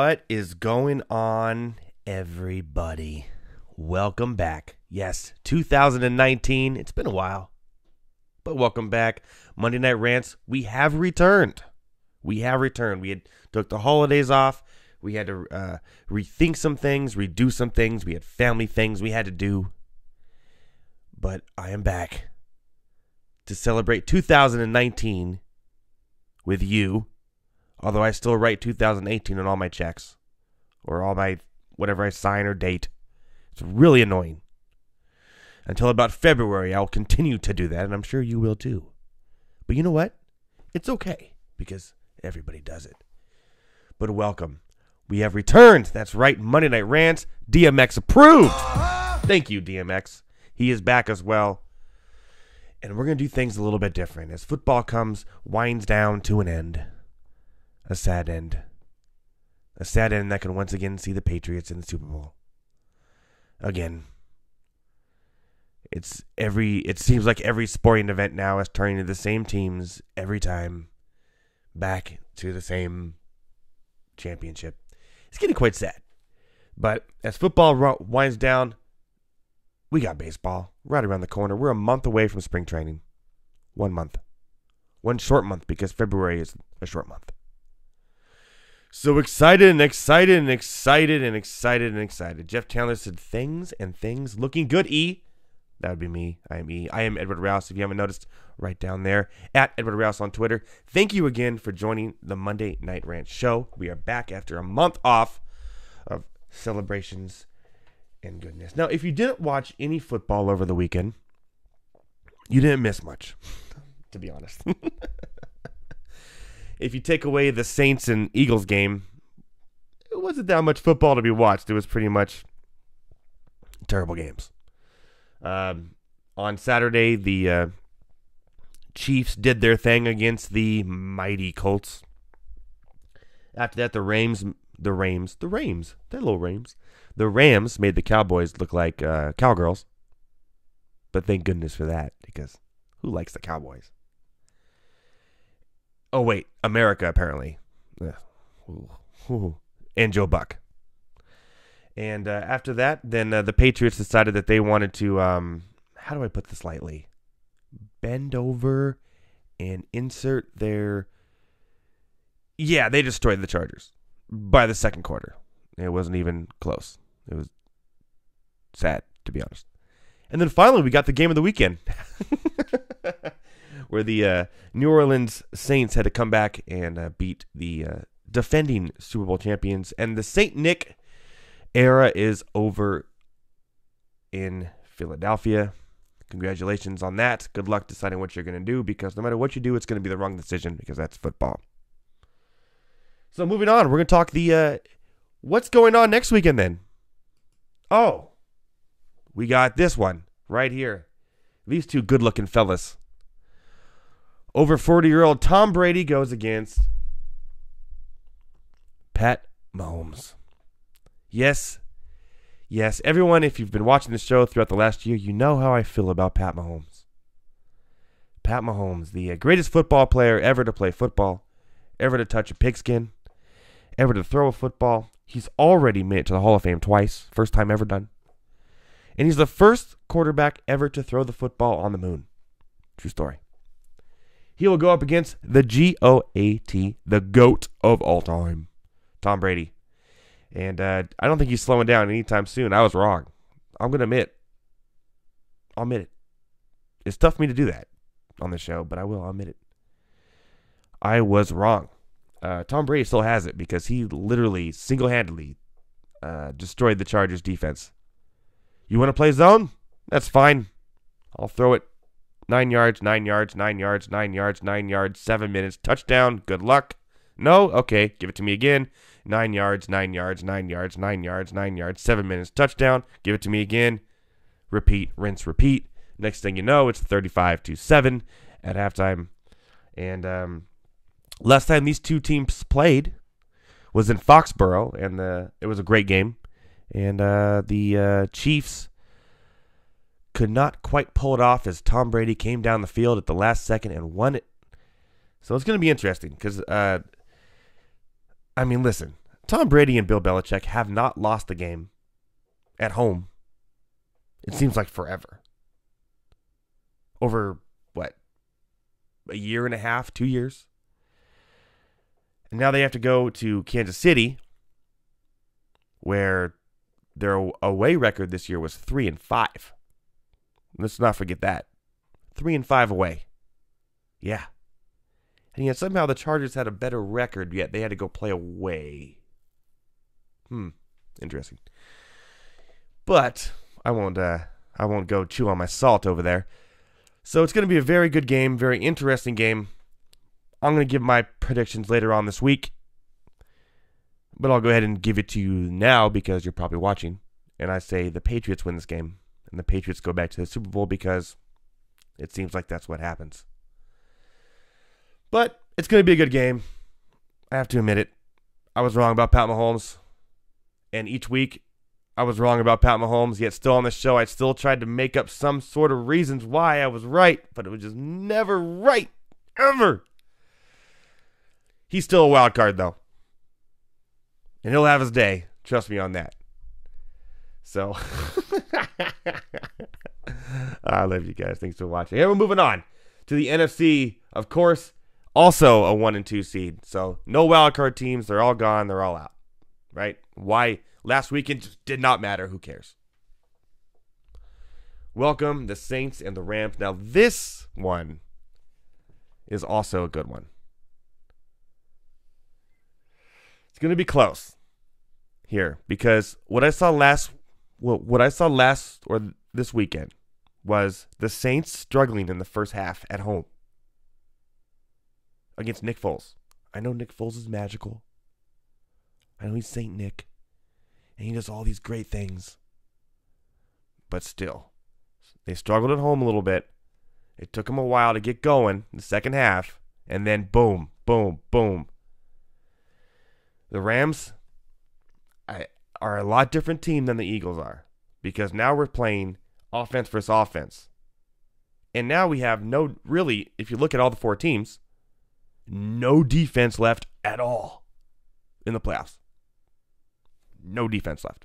What is going on, everybody? Welcome back. Yes, 2019. It's been a while, but welcome back. Monday Night Rants. We have returned. We had took the holidays off. We had to rethink some things, redo some things. We had family things we had to do. But I am back to celebrate 2019 with you. Although I still write 2018 on all my checks. Or all my, whatever I sign or date. It's really annoying. Until about February, I'll continue to do that, and I'm sure you will too. But you know what? It's okay, because everybody does it. But welcome. We have returned. That's right, Monday Night Rants. DMX approved. Thank you, DMX. He is back as well. And we're going to do things a little bit different. As football winds down to an end. A sad end. A sad end that can once again see the Patriots in the Super Bowl. Again. It seems like every sporting event now is turning to the same teams every time. Back to the same championship. It's getting quite sad. But as football winds down, we got baseball right around the corner. We're a month away from spring training. 1 month. One short month because February is a short month. So excited. Jeff Chandler said things looking good. E. That would be me. I am E. I am Edward Rouse. If you haven't noticed, right down there at Edward Rouse on Twitter. Thank you again for joining the Monday Night Rant show. We are back after a month off of celebrations and goodness. Now, if you didn't watch any football over the weekend, you didn't miss much, to be honest. If you take away the Saints and Eagles game, it wasn't that much football to be watched. It was pretty much terrible games. On Saturday, the Chiefs did their thing against the mighty Colts. After that, the Rams made the Cowboys look like cowgirls. But thank goodness for that, because who likes the Cowboys? Oh, wait, America, apparently. And Joe Buck. And after that, then the Patriots decided that they wanted to, how do I put this lightly? Bend over and insert their... Yeah, they destroyed the Chargers by the second quarter. It wasn't even close. It was sad, to be honest. And then finally, we got the game of the weekend. Where the New Orleans Saints had to come back and beat the defending Super Bowl champions. And the St. Nick era is over in Philadelphia. Congratulations on that. Good luck deciding what you're going to do, because no matter what you do, it's going to be the wrong decision, because that's football. So moving on, we're going to talk the what's going on next weekend then. Oh, we got this one right here. These two good-looking fellas. Over 40-year-old Tom Brady goes against Pat Mahomes. Yes, everyone, if you've been watching the show throughout the last year, you know how I feel about Pat Mahomes. Pat Mahomes, the greatest football player ever to play football, ever to touch a pigskin, ever to throw a football. He's already made it to the Hall of Fame twice, first time ever done. And he's the first quarterback ever to throw the football on the moon. True story. He will go up against the GOAT, the GOAT of all time, Tom Brady. And I don't think he's slowing down anytime soon. I was wrong. I'm going to admit. I'll admit it. It's tough for me to do that on the show, but I'll admit it. I was wrong. Tom Brady still has it, because he literally single-handedly destroyed the Chargers defense. You want to play zone? That's fine. I'll throw it 9 yards, 9 yards, 9 yards, 9 yards, 9 yards, 7 minutes, touchdown, good luck. No? Okay, give it to me again. 9 yards, 9 yards, 9 yards, 9 yards, 9 yards, 7 minutes, touchdown. Give it to me again. Repeat, rinse, repeat. Next thing you know, it's 35-7 at halftime. And last time these two teams played was in Foxborough, and it was a great game. And the Chiefs could not quite pull it off as Tom Brady came down the field at the last second and won it. So it's going to be interesting because, listen, Tom Brady and Bill Belichick have not lost a game at home. It seems like forever. Over, what, a year and a half, 2 years? And now they have to go to Kansas City, where their away record this year was 3-5. Let's not forget that. 3-5 away. Yeah. And yet somehow the Chargers had a better record, yet they had to go play away. Interesting. But I won't go chew on my salt over there. So it's going to be a very good game, very interesting game. I'm going to give my predictions later on this week. But I'll go ahead and give it to you now because you're probably watching. And I say the Patriots win this game. And the Patriots go back to the Super Bowl because it seems like that's what happens. But it's going to be a good game. I have to admit it. I was wrong about Pat Mahomes. And each week, I was wrong about Pat Mahomes. Yet still on the show, I still tried to make up some sort of reasons why I was right. But it was just never right. Ever. He's still a wild card, though. And he'll have his day. Trust me on that. So, I love you guys. Thanks for watching. And we're moving on to the NFC. Of course, also a 1 and 2 seed. So, no wildcard teams. They're all gone. They're all out. Right? Why? Last weekend just did not matter. Who cares? Welcome, the Saints and the Rams. Now, this one is also a good one. It's going to be close here because what I saw last or this weekend was the Saints struggling in the first half at home against Nick Foles. I know Nick Foles is magical. I know he's Saint Nick, and he does all these great things. But still, they struggled at home a little bit. It took them a while to get going in the second half, and then boom, boom, boom. The Rams are a lot different team than the Eagles are because now we're playing offense versus offense. And now we have really, if you look at all the 4 teams, no defense left at all in the playoffs. No defense left.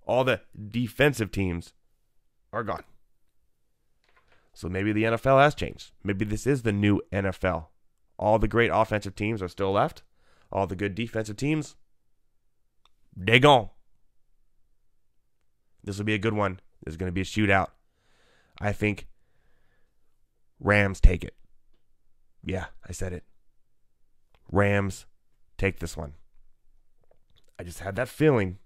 All the defensive teams are gone. So maybe the NFL has changed. Maybe this is the new NFL. All the great offensive teams are still left. All the good defensive teams, they gone. This will be a good one. This is going to be a shootout. I think Rams take it. Yeah, I said it. Rams take this one. I just had that feeling.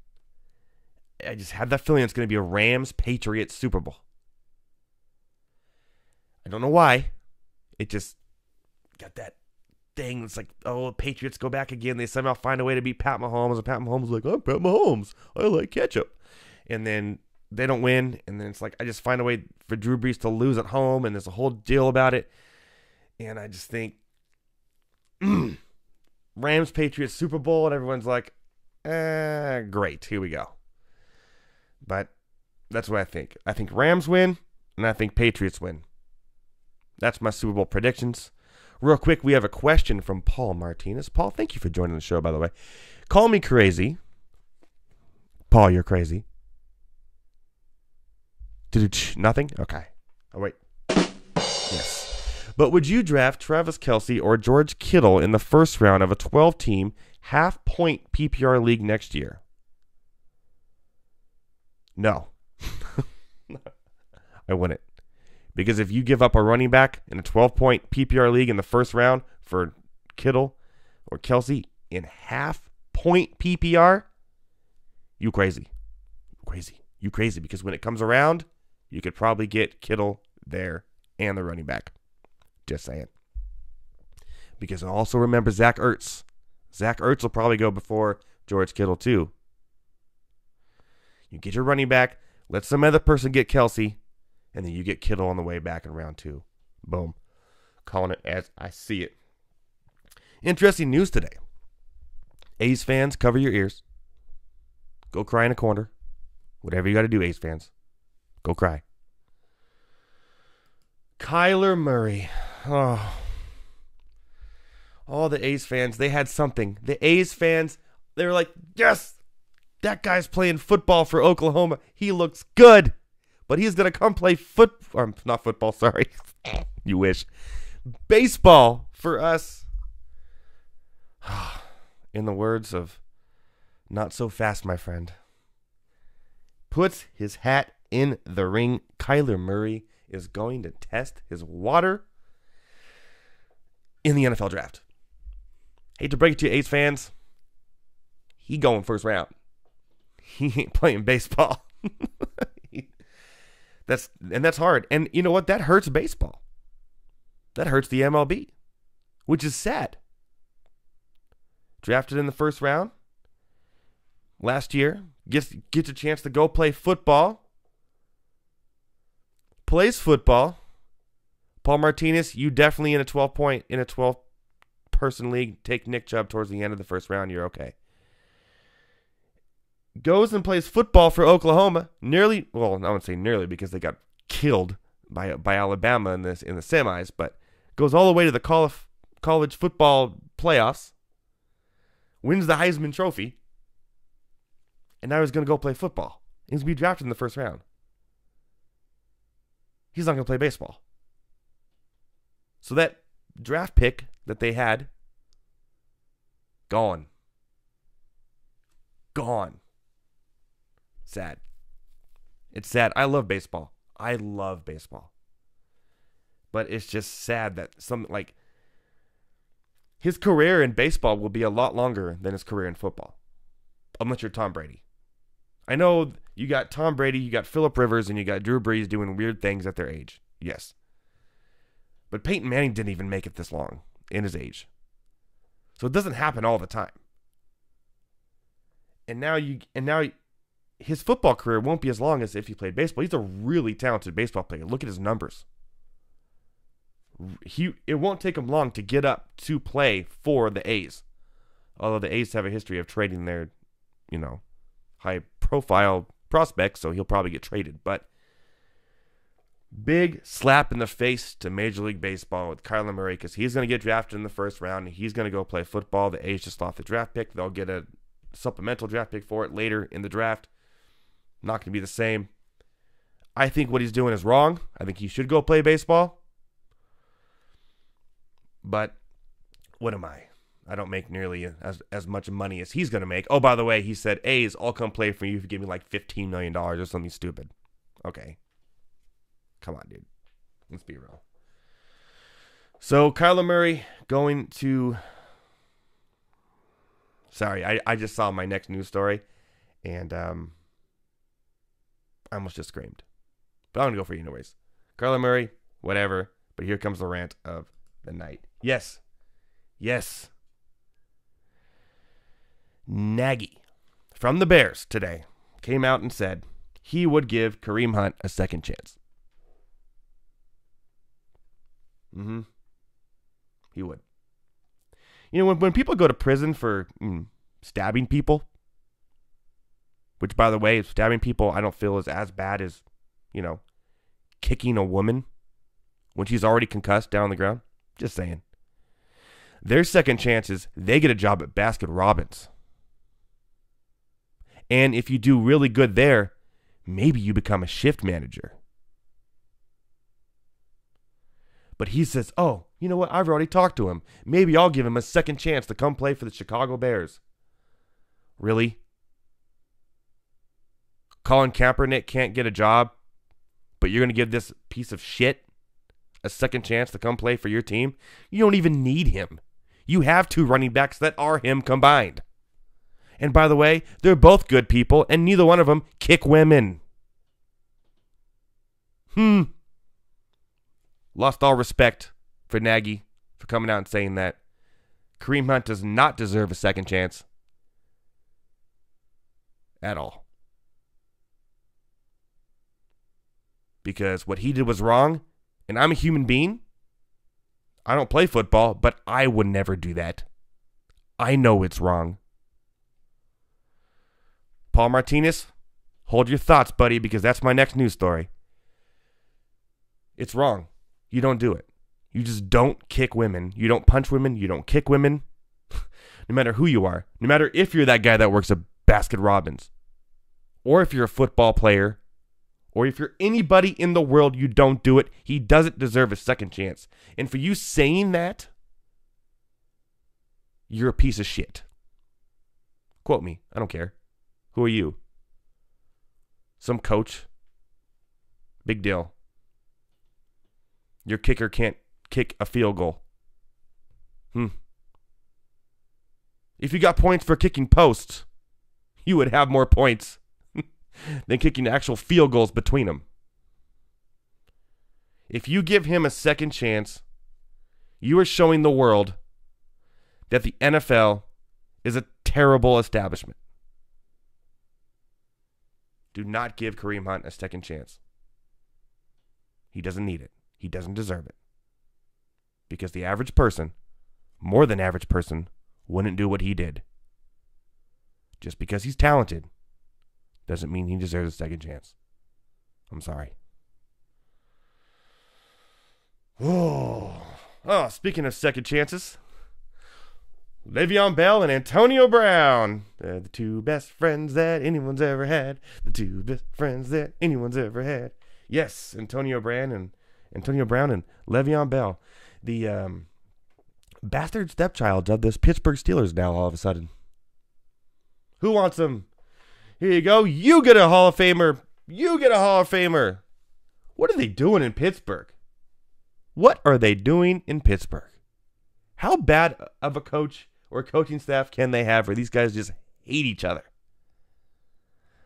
It's going to be a Rams-Patriots Super Bowl. I don't know why. It just got that thing. It's like, oh, Patriots go back again. They somehow find a way to beat Pat Mahomes. And Pat Mahomes is like, I'm Pat Mahomes. I like ketchup. And then they don't win. And then it's like, I just find a way for Drew Brees to lose at home. And there's a whole deal about it. And I just think, Rams, Patriots, Super Bowl. And everyone's like, great. Here we go. But that's what I think. I think Rams win. And I think Patriots win. That's my Super Bowl predictions. Real quick, we have a question from Paul Martinez. Paul, thank you for joining the show, by the way. Call me crazy. Paul, you're crazy. Nothing? Okay. Oh, wait. Yes. But would you draft Travis Kelce or George Kittle in the first round of a 12-team half-point PPR league next year? No. I wouldn't. Because if you give up a running back in a 12-point PPR league in the first round for Kittle or Kelce in half-point PPR, you crazy. You crazy. Because when it comes around, you could probably get Kittle there and the running back. Just saying. Because also remember Zach Ertz. Zach Ertz will probably go before George Kittle too. You get your running back, let some other person get Kelce, and then you get Kittle on the way back in round 2. Boom. Calling it as I see it. Interesting news today. A's fans, cover your ears. Go cry in a corner. Whatever you got to do, A's fans. Go cry. Kyler Murray. Oh. All the A's fans, they had something. The A's fans They were like, yes, that guy's playing football for Oklahoma. He looks good. But he's going to come play not football, sorry. You wish. Baseball for us. In the words of Not So Fast, my friend. Puts his hat in the ring. Kyler Murray is going to test his water in the NFL draft. Hate to break it to you, A's fans. He going first round. He ain't playing baseball. That's hard. And you know what? That hurts baseball. That hurts the MLB, which is sad. Drafted in the first round last year, gets a chance to go play football. Plays football. Paul Martinez, you definitely in a 12-person league, take Nick Chubb towards the end of the first round, you're okay. Goes and plays football for Oklahoma. I wouldn't say nearly because they got killed by Alabama in the semis, but goes all the way to the college football playoffs. Wins the Heisman Trophy. And now he's going to go play football. He's going to be drafted in the first round. He's not going to play baseball. So that draft pick that they had, gone. Sad. It's sad. I love baseball. But it's just sad that his career in baseball will be a lot longer than his career in football. Unless you're Tom Brady. I know you got Tom Brady, you got Phillip Rivers, and you got Drew Brees doing weird things at their age. Yes. But Peyton Manning didn't even make it this long in his age. So it doesn't happen all the time. And now his football career won't be as long as if he played baseball. He's a really talented baseball player. Look at his numbers. It won't take him long to get up to play for the A's. Although the A's have a history of trading their, high-profile prospects, so he'll probably get traded. But big slap in the face to Major League Baseball with Kyler Murray because he's going to get drafted in the first round and he's going to go play football. The A's just lost the draft pick. They'll get a supplemental draft pick for it later in the draft. Not going to be the same. I think what he's doing is wrong. I think he should go play baseball. But what am I? I don't make nearly as much money as he's going to make. Oh, by the way, he said, A's, I'll come play for you if you give me like $15 million or something stupid. Okay. Come on, dude. Let's be real. So, Kyler Murray going to... Sorry, I just saw my next news story, and I almost just screamed. But I'm going to go for you anyways. Kyler Murray, whatever. But here comes the rant of the night. Yes. Nagy from the Bears today came out and said he would give Kareem Hunt a second chance. He would. When people go to prison for stabbing people, which, by the way, stabbing people I don't feel is as bad as, kicking a woman when she's already concussed down on the ground. Just saying. Their second chance is they get a job at Baskin Robbins. And if you do really good there, maybe you become a shift manager. But he says, oh, you know what? I've already talked to him. Maybe I'll give him a second chance to come play for the Chicago Bears. Really? Colin Kaepernick can't get a job, but you're going to give this piece of shit a second chance to come play for your team? You don't even need him. You have two running backs that are him combined. And by the way, they're both good people, and neither one of them kick women. Lost all respect for Nagy for coming out and saying that. Kareem Hunt does not deserve a second chance. At all. Because what he did was wrong, and I'm a human being. I don't play football, but I would never do that. I know it's wrong. Paul Martinez, hold your thoughts, buddy, because that's my next news story. It's wrong. You don't do it. You just don't kick women. You don't punch women. You don't kick women. no matter who you are, no matter if you're that guy that works at Baskin Robbins, or if you're a football player, or if you're anybody in the world, you don't do it. He doesn't deserve a second chance. And for you saying that, you're a piece of shit. Quote me. I don't care. Who are you? Some coach? Big deal. Your kicker can't kick a field goal. If you got points for kicking posts, you would have more points than kicking actual field goals between them. If you give him a second chance, you are showing the world that the NFL is a terrible establishment. Do not give Kareem Hunt a second chance. He doesn't need it. He doesn't deserve it. Because the average person, more than average person, wouldn't do what he did. Just because he's talented doesn't mean he deserves a second chance. I'm sorry. Oh, speaking of second chances, Le'Veon Bell and Antonio Brown. They're the two best friends that anyone's ever had. The two best friends that anyone's ever had. Yes, Antonio Brown and Le'Veon Bell. The bastard stepchild of this Pittsburgh Steelers now all of a sudden. Who wants them? Here you go. You get a Hall of Famer. You get a Hall of Famer. What are they doing in Pittsburgh? What are they doing in Pittsburgh? How bad of a coach or coaching staff can they have where these guys just hate each other?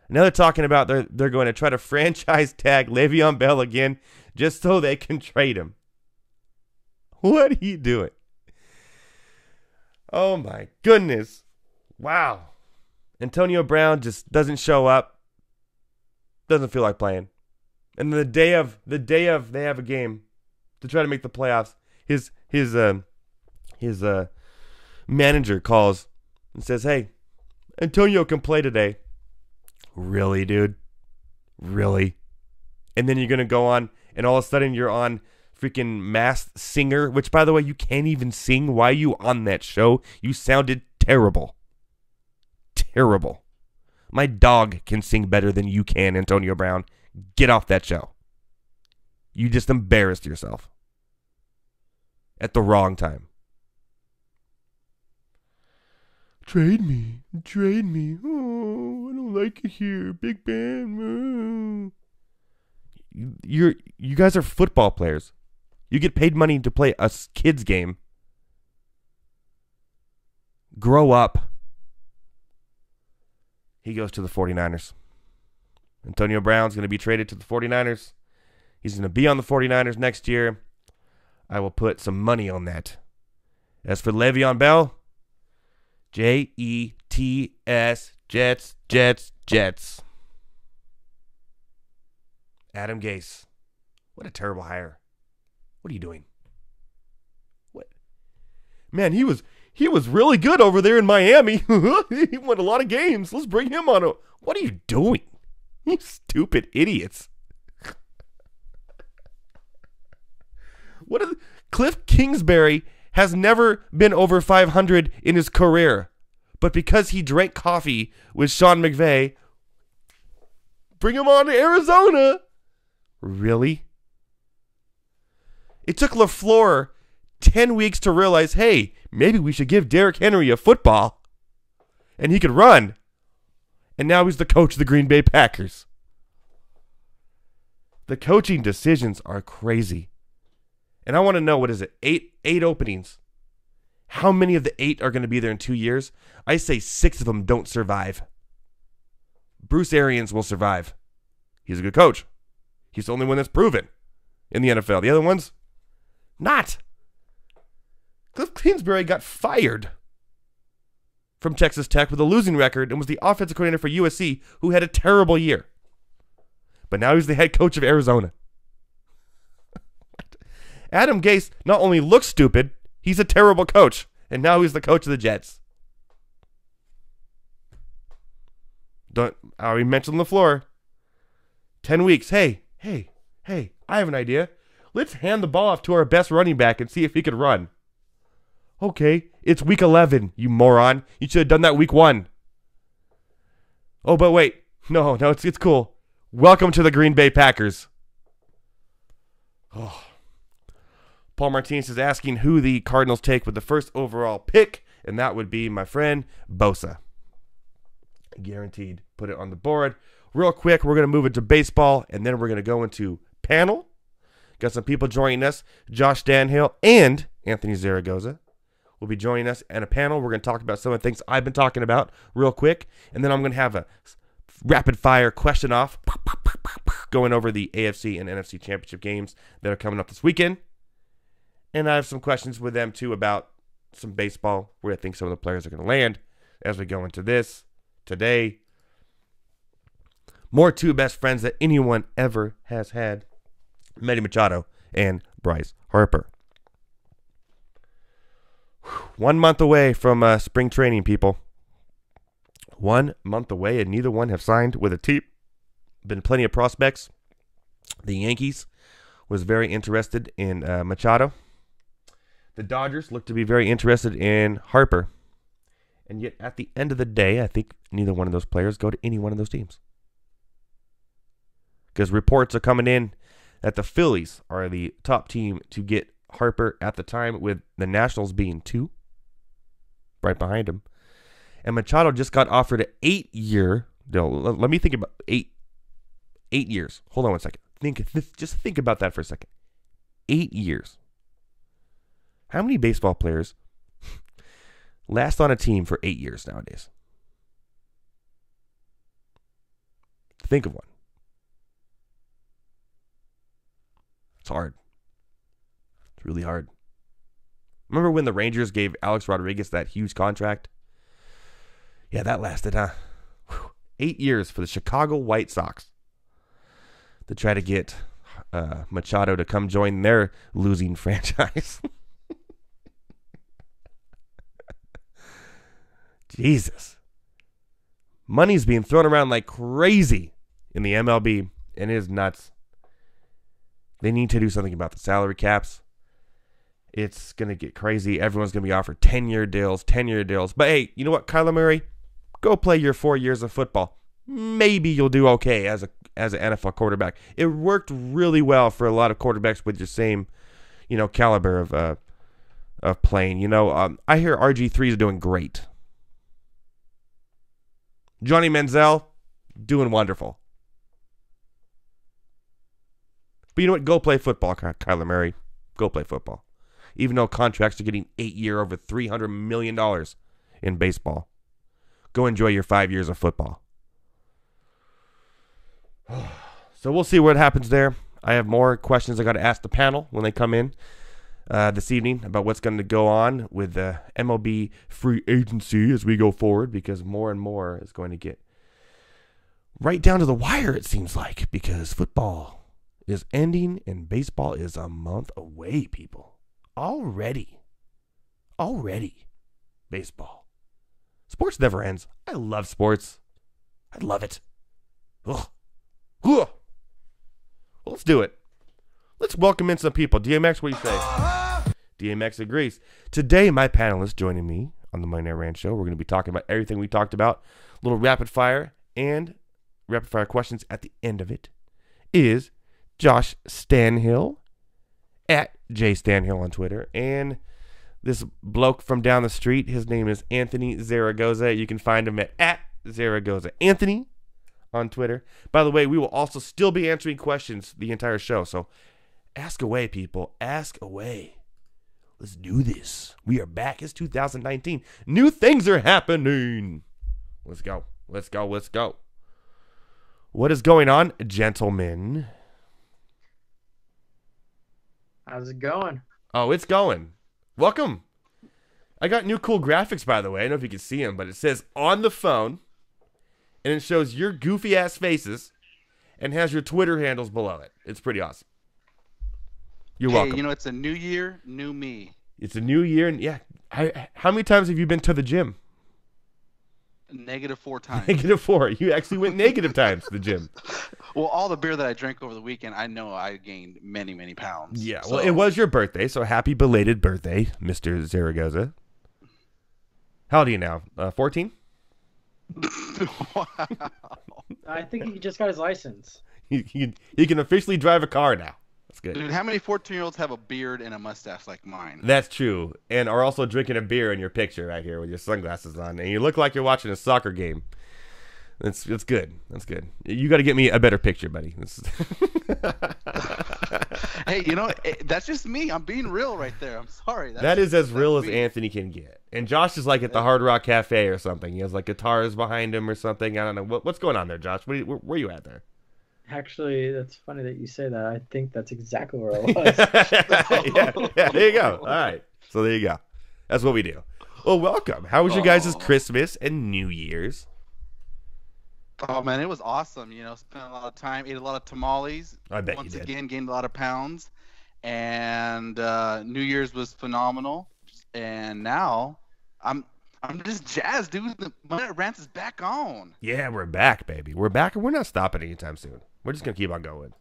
Now they're talking about they're going to try to franchise tag Le'Veon Bell again just so they can trade him. What are you doing? Oh my goodness. Wow. Antonio Brown just doesn't show up. Doesn't feel like playing. And the day of they have a game to try to make the playoffs. His manager calls and says, "Hey, Antonio can play today." Really, dude? Really? And then you're going to go on and all of a sudden you're on freaking Masked Singer, which, by the way, you can't even sing. Why are you on that show? You sounded terrible. Terrible. My dog can sing better than you can, Antonio Brown. Get off that show. You just embarrassed yourself. At the wrong time. Trade me. Oh, I don't like it here. Big Ben. You guys are football players. You get paid money to play a kid's game. Grow up. He goes to the 49ers. Antonio Brown's going to be traded to the 49ers. He's going to be on the 49ers next year. I will put some money on that. As for Le'Veon Bell, Jets, Jets. Adam Gase. What a terrible hire. What are you doing? What? Man, he was really good over there in Miami. He won a lot of games. Let's bring him on. What are you doing? You stupid idiots. Cliff Kingsbury has never been over 500 in his career. But because he drank coffee with Sean McVay, bring him on to Arizona. Really? It took LaFleur 10 weeks to realize, hey, maybe we should give Derrick Henry a football. And he could run. And now he's the coach of the Green Bay Packers. The coaching decisions are crazy. And I want to know, what is it? Eight openings. How many of the 8 are going to be there in 2 years? I say 6 of them don't survive. Bruce Arians will survive. He's a good coach. He's the only one that's proven in the NFL. The other ones, not. Cliff Kingsbury got fired from Texas Tech with a losing record and was the offensive coordinator for USC, who had a terrible year. But now he's the head coach of Arizona. Adam Gase not only looks stupid, he's a terrible coach. And now he's the coach of the Jets. I already mentioned LaFleur. 10 weeks. Hey, I have an idea. Let's hand the ball off to our best running back and see if he can run. Okay, it's week 11, you moron. You should have done that week 1. Oh, but wait. No, it's cool. Welcome to the Green Bay Packers. Oh. Paul Martinez is asking who the Cardinals take with the first overall pick, and that would be my friend Bosa. Guaranteed. Put it on the board. Real quick, we're going to move into baseball, and then we're going to go into panel. Got some people joining us. Josh Stanhill and Anthony Zaragoza will be joining us in a panel. We're going to talk about some of the things I've been talking about real quick, and then I'm going to have a rapid-fire question off going over the AFC and NFC championship games that are coming up this weekend. And I have some questions with them, too, about some baseball, where I think some of the players are going to land as we go into this today. More two best friends that anyone ever has had, Manny Machado and Bryce Harper. 1 month away from spring training, people. 1 month away, and neither one have signed with a team. Been plenty of prospects. The Yankees was very interested in Machado. The Dodgers look to be very interested in Harper. And yet, at the end of the day, I think neither one of those players go to any one of those teams. Because reports are coming in that the Phillies are the top team to get Harper at the time, with the Nationals being 2, right behind him. And Machado just got offered an 8-year deal. Let me think about 8 years. Hold on one second. Just think about that for a second. 8 years. How many baseball players last on a team for 8 years nowadays? Think of one. It's hard. It's really hard. Remember when the Rangers gave Alex Rodriguez that huge contract? Yeah, that lasted, 8 years for the Chicago White Sox to try to get Machado to come join their losing franchise. Jesus. Money's being thrown around like crazy in the MLB, and it is nuts. They need to do something about the salary caps. It's going to get crazy. Everyone's going to be offered 10-year deals. But hey, you know what, Kyler Murray? Go play your 4 years of football. Maybe you'll do okay as an NFL quarterback. It worked really well for a lot of quarterbacks with your same, caliber of playing. I hear RG3 is doing great. Johnny Manziel, doing wonderful. But you know what? Go play football, Kyler Murray. Go play football. Even though contracts are getting 8-year over $300 million in baseball. Go enjoy your 5 years of football. So we'll see what happens there. I have more questions I got to ask the panel when they come in this evening about what's going to go on with the MLB free agency as we go forward, because more and more is going to get right down to the wire, it seems like, because football is ending and baseball is a month away, people. Already. Baseball. Sports never ends. I love sports. I love it. Ugh. Well, let's do it. Let's welcome in some people. DMX, what do you say? DMX agrees. Today, my panelists joining me on the Monday Night Rant Show. We're going to be talking about everything we talked about. A little rapid fire and rapid fire questions at the end of it is Josh Stanhill at J Stanhill on Twitter. And this bloke from down the street, his name is Anthony Zaragoza. You can find him at Zaragoza Anthony on Twitter. By the way, we will also still be answering questions the entire show. So ask away, people. Ask away. Let's do this. We are back. It's 2019. New things are happening. Let's go. What is going on, gentlemen? How's it going? Oh, it's going. Welcome. I got new cool graphics, by the way. I don't know if you can see them, but it says on the phone, and it shows your goofy ass faces and has your Twitter handles below it. It's pretty awesome. You're welcome. It's a new year, new me. It's a new year, and yeah. How many times have you been to the gym? -4 times. -4. You actually went negative times to the gym. Well, all the beer that I drank over the weekend, I know I gained many, many pounds. Yeah, well, it was your birthday, so happy belated birthday, Mr. Zaragoza. How old are you now? 14? Wow. I think he just got his license. He can officially drive a car now. That's good. Dude, how many 14-year-olds have a beard and a mustache like mine? That's true, and are also drinking a beer in your picture right here with your sunglasses on, and you look like you're watching a soccer game. That's good. That's good. You got to get me a better picture, buddy. Hey, that's just me. I'm being real right there. I'm sorry. That is as real as me. Anthony can get. And Josh is like at the Hard Rock Cafe or something. He has like guitars behind him or something. I don't know. What's going on there, Josh? Where are you at there? Actually, that's funny that you say that. I think that's exactly where I was. yeah, there you go. All right. So there you go. That's what we do. Well, welcome. How was your guys' Christmas and New Year's? Oh, man, it was awesome. Spent a lot of time, ate a lot of tamales. I bet Once you did. again, gained a lot of pounds. And New Year's was phenomenal. And now I'm just jazzed, dude. The Monday Night Rants is back on. Yeah, we're back, baby. We're back, and we're not stopping anytime soon. We're just going to keep on going.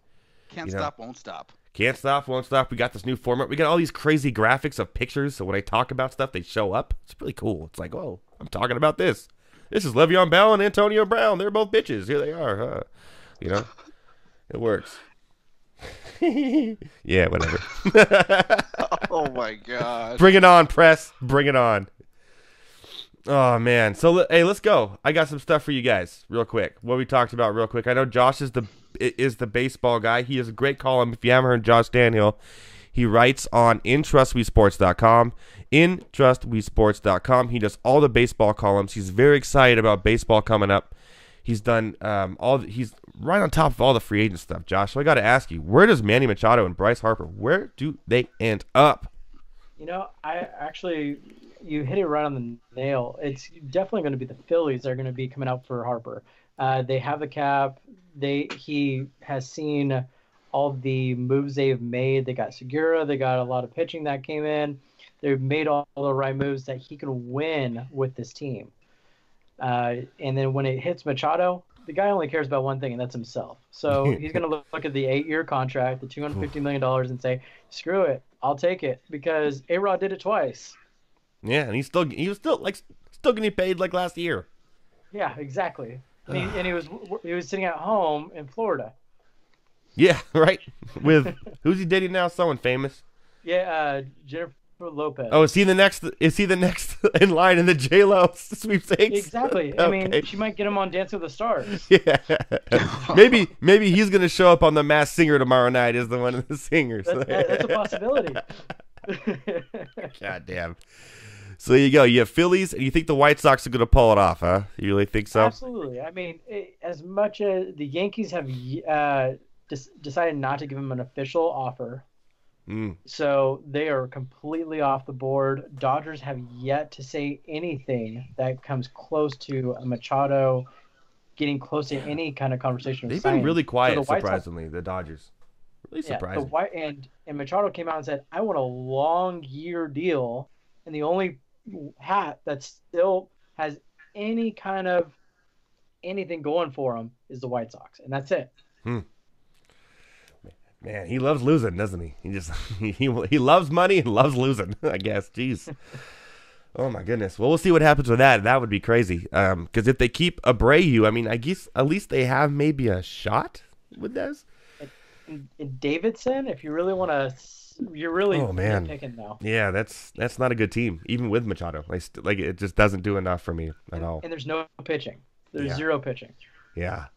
Can't stop, won't stop. Can't stop, won't stop. We got this new format. We got all these crazy graphics of pictures, so when I talk about stuff, they show up. It's really cool. It's like, oh, I'm talking about this. This is Le'Veon Bell and Antonio Brown. They're both bitches. Here they are. Huh? It works. Yeah, whatever. Oh, my God. Bring it on, press. Bring it on. Oh, man. So, hey, let's go. I got some stuff for you guys real quick. What we talked about real quick. I know Josh is the baseball guy. He has a great column. If you haven't heard Josh Daniel, he writes on InTrustWeSports.com. InTrustWeSports.com. He does all the baseball columns. He's very excited about baseball coming up. He's done he's right on top of all the free agent stuff, Josh. So I got to ask you, where does Manny Machado and Bryce Harper, where do they end up? You hit it right on the nail. It's definitely going to be the Phillies that are going to be coming out for Harper. They have the cap. He has seen all the moves they've made. They got Segura. They got a lot of pitching that came in. They've made all the right moves that he can win with this team. And then when it hits Machado, the guy only cares about one thing, and that's himself. So he's going to look at the 8-year contract, the $250 million, and say, screw it, I'll take it, because A-Rod did it twice. Yeah, and he was still getting paid like last year. Yeah, exactly. And he was sitting at home in Florida. Yeah, right. With who's he dating now? Someone famous. Yeah, Jennifer Lopez. Oh, is he the next in line in the J-Lo sweepstakes? Exactly. Okay. I mean, she might get him on Dancing with the Stars. Yeah. maybe he's gonna show up on The Masked Singer tomorrow night as the one of the singers. That's a possibility. God damn. So there you go. You have Phillies, and you think the White Sox are gonna pull it off, huh? You really think so? Absolutely. I mean, as much as the Yankees have decided not to give him an official offer. So they are completely off the board. Dodgers have yet to say anything that comes close to a Machado getting close to any kind of conversation. They've been really quiet, surprisingly, the Dodgers. Really surprising. And Machado came out and said, I want a long year deal. And the only hat that still has any kind of anything going for him is the White Sox. And that's it. Man, he loves losing, doesn't he? He loves money and loves losing, I guess. Jeez. Oh, my goodness. Well, we'll see what happens with that. That would be crazy. Because if they keep Abreu, I mean, I guess at least they have maybe a shot with this. And Davidson, if you really want to, you're really picking now. Yeah, that's not a good team, even with Machado. It just doesn't do enough for me at all. And there's no pitching. There's zero pitching. Yeah.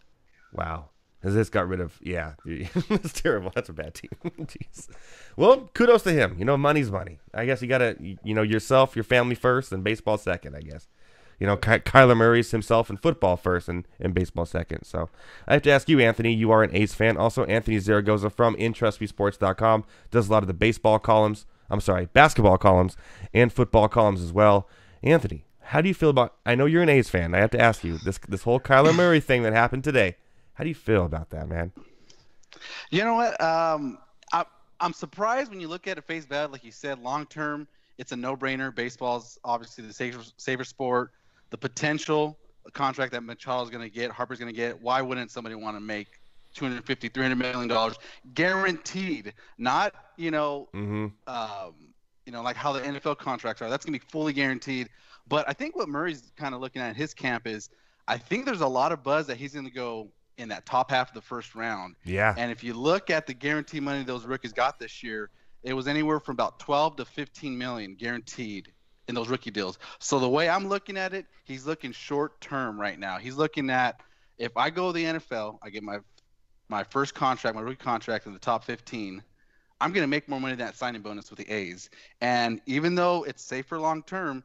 Wow. Has this got rid of? Yeah, it's terrible. That's a bad team. Jeez. Well, kudos to him. Money's money. I guess you gotta, yourself, your family first, and baseball second. I guess. Kyler Murray's himself in football first, and baseball second. So I have to ask you, Anthony. You are an A's fan. Also, Anthony Zaragoza from InTrustWeSports.com does a lot of the basketball columns, and football columns as well. Anthony, how do you feel about? I know you're an A's fan. I have to ask you this whole Kyler Murray thing that happened today. How do you feel about that, man? You know what? I'm surprised when you look at it face value, like you said, long term, it's a no-brainer. Baseball's obviously the safer sport. The potential contract that Machado's going to get, Harper's going to get, why wouldn't somebody want to make $250, $300 million guaranteed. Not, like how the NFL contracts are. That's going to be fully guaranteed. But I think what Murray's kind of looking at in his camp is, I think there's a lot of buzz that he's going to go in that top half of the first round. Yeah. And if you look at the guarantee money those rookies got this year, it was anywhere from about 12 to 15 million guaranteed in those rookie deals. So the way I'm looking at it, he's looking short term right now. He's looking at, if I go to the NFL, I get my first contract, my rookie contract in the top 15, I'm going to make more money than that signing bonus with the A's. And even though it's safer long term,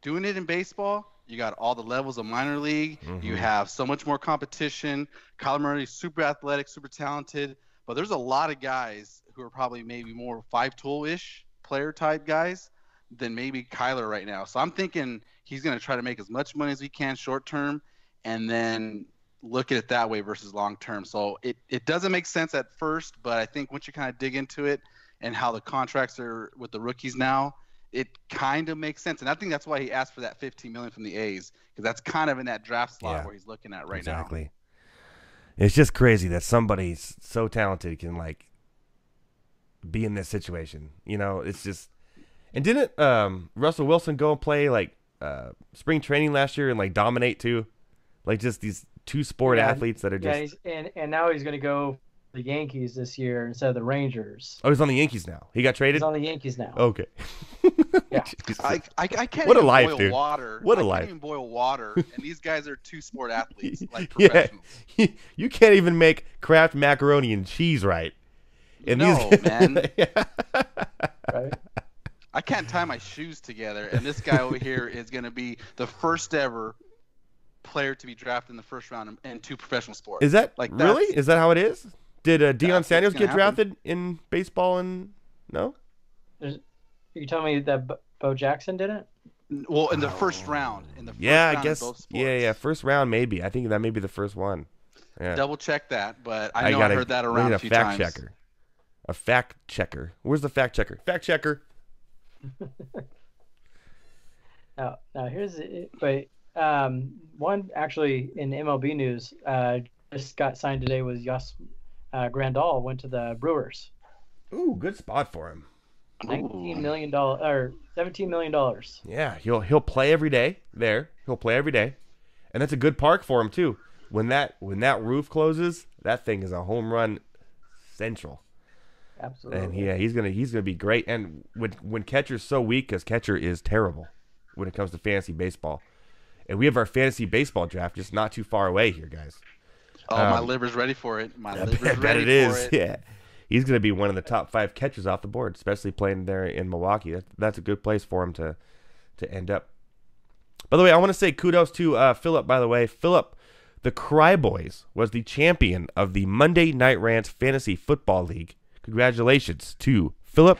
doing it in baseball, you got all the levels of minor league. Mm-hmm. You have so much more competition. Kyler Murray's super athletic, super talented. But there's a lot of guys who are probably maybe more five-tool-ish player type guys than maybe Kyler right now. So I'm thinking he's going to try to make as much money as he can short term and then look at it that way versus long term. So it doesn't make sense at first, but I think once you kind of dig into it and how the contracts are with the rookies now, it kind of makes sense. And I think that's why he asked for that $15 million from the A's, because that's kind of in that draft slot where he's looking at right now. Exactly. It's just crazy that somebody so talented can be in this situation. It's just. And didn't Russell Wilson go and play spring training last year and dominate too? Just these two sport athletes that are just. Yeah, and now he's going to go for the Yankees this year instead of the Rangers. Oh, he's on the Yankees now. He got traded? He's on the Yankees now. Okay. Yeah. I can't what even a life, boil dude. water. What a I life. can't even boil water, and these guys are two sport athletes, professionals. Yeah. You can't even make Kraft macaroni and cheese right. And man. Right? I can't tie my shoes together, and this guy over here is going to be the first ever player to be drafted in the first round in two professional sports. Is that really? Is that how it is? Did Deion Sanders get drafted in baseball? And no? You telling me that Bo Jackson didn't? Well, in the first round. I guess. Yeah. First round, maybe. I think that may be the first one. Yeah. Double check that, but I heard that around a few times. A fact checker. Where's the fact checker? Fact checker. Now here's it. But one actually in MLB news just got signed today was Yas Grandal went to the Brewers. Ooh, good spot for him. $19 million or $17 million. Yeah, he'll play every day there. He'll play every day, and that's a good park for him too. When that roof closes, that thing is a home run central. Absolutely. And he's gonna be great. And when catcher's so weak, because catcher is terrible when it comes to fantasy baseball, and we have our fantasy baseball draft just not too far away here, guys. Oh, my liver's ready for it. I bet it is. Yeah, he's gonna be one of the top 5 catchers off the board, especially playing there in Milwaukee. That's a good place for him to end up. By the way, I want to say kudos to Philip. By the way, Philip, the Cry Boys, was the champion of the Monday Night Rants Fantasy Football League. Congratulations to Philip.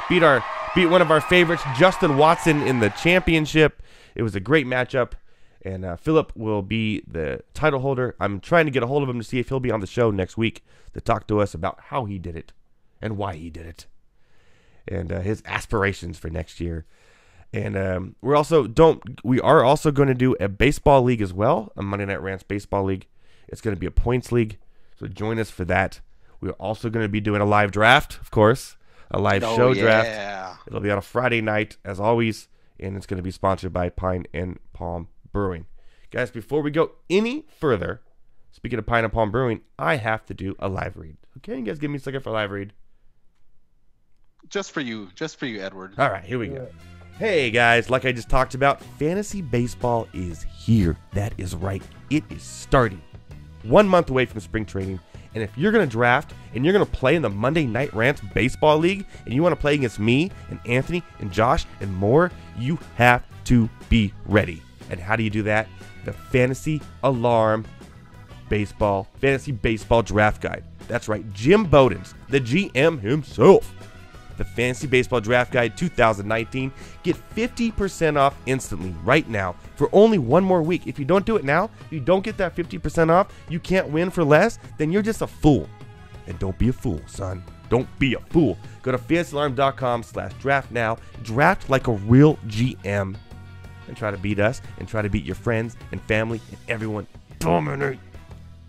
Beat one of our favorites, Justin Watson, in the championship. It was a great matchup, and Philip will be the title holder. I'm trying to get a hold of him to see if he'll be on the show next week to talk to us about how he did it and why he did it and his aspirations for next year. And we are also going to do a baseball league as well, a Monday Night Rants baseball league. It's going to be a points league, so join us for that. We're also going to be doing a live draft, of course, a live show draft. It'll be on a Friday night, as always, and it's going to be sponsored by Pine and Palm Brewing. Guys, before we go any further, speaking of Pine and Palm Brewing, I have to do a live read. Okay, you guys give me a second for a live read. Just for you, Edward. All right, here we go. Hey, guys, like I just talked about, fantasy baseball is here. That is right. It is starting. 1 month away from spring training. And if you're going to draft and you're going to play in the Monday Night Rants Baseball League and you want to play against me and Anthony and Josh and more, you have to be ready. And how do you do that? The Fantasy Alarm Fantasy Baseball Draft Guide. That's right, Jim Bowden's, the GM himself. The Fantasy Baseball Draft Guide 2019. Get 50% off instantly right now for only 1 more week. If you don't do it now, you don't get that 50% off, you can't win for less, then you're just a fool. And don't be a fool, son. Don't be a fool. Go to fantasyalarm.com/draft now. Draft like a real GM. And try to beat us and try to beat your friends and family and everyone. Dominate.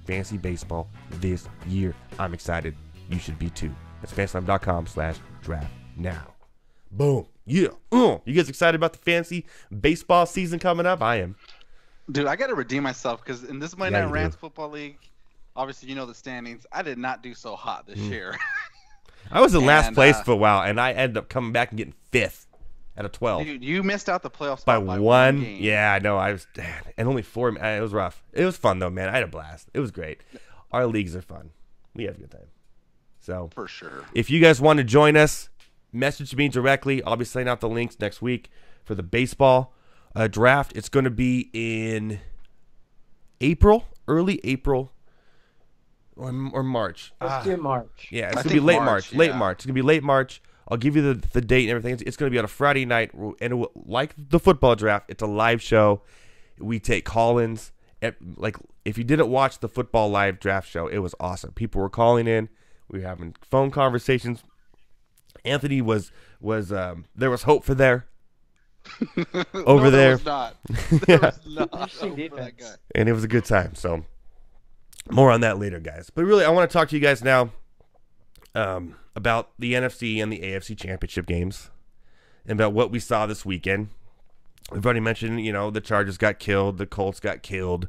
fantasy baseball this year. I'm excited. You should be too. That's fanslam.com/draft now. Boom. Yeah. You guys excited about the fantasy baseball season coming up? I am. Dude, I got to redeem myself because in this Monday Night Rants Football League, obviously you know the standings. I did not do so hot this year. I was in last place for a while, and I ended up coming back and getting 5th out of 12. Dude, you missed out the playoffs by one game. Yeah, I know. I was, and only 4. It was rough. It was fun though, man. I had a blast. It was great. Our leagues are fun. We have a good time. So for sure, if you guys want to join us, message me directly. I'll be sending out the links next week for the baseball draft. It's going to be in April, early April, or March. Let's do March. Yeah, it's going to be late March. Late March. It's going to be late March. I'll give you the date and everything. It's going to be on a Friday night, and like the football draft, it's a live show. We take call-ins. Like, if you didn't watch the football live draft show, it was awesome. People were calling in. We were having phone conversations. Anthony was there was hope for there. Over there. Was not. There was not hope for that guy. And it was a good time. So more on that later, guys. But really, I want to talk to you guys now about the NFC and the AFC championship games and about what we saw this weekend. We've already mentioned, the Chargers got killed, the Colts got killed,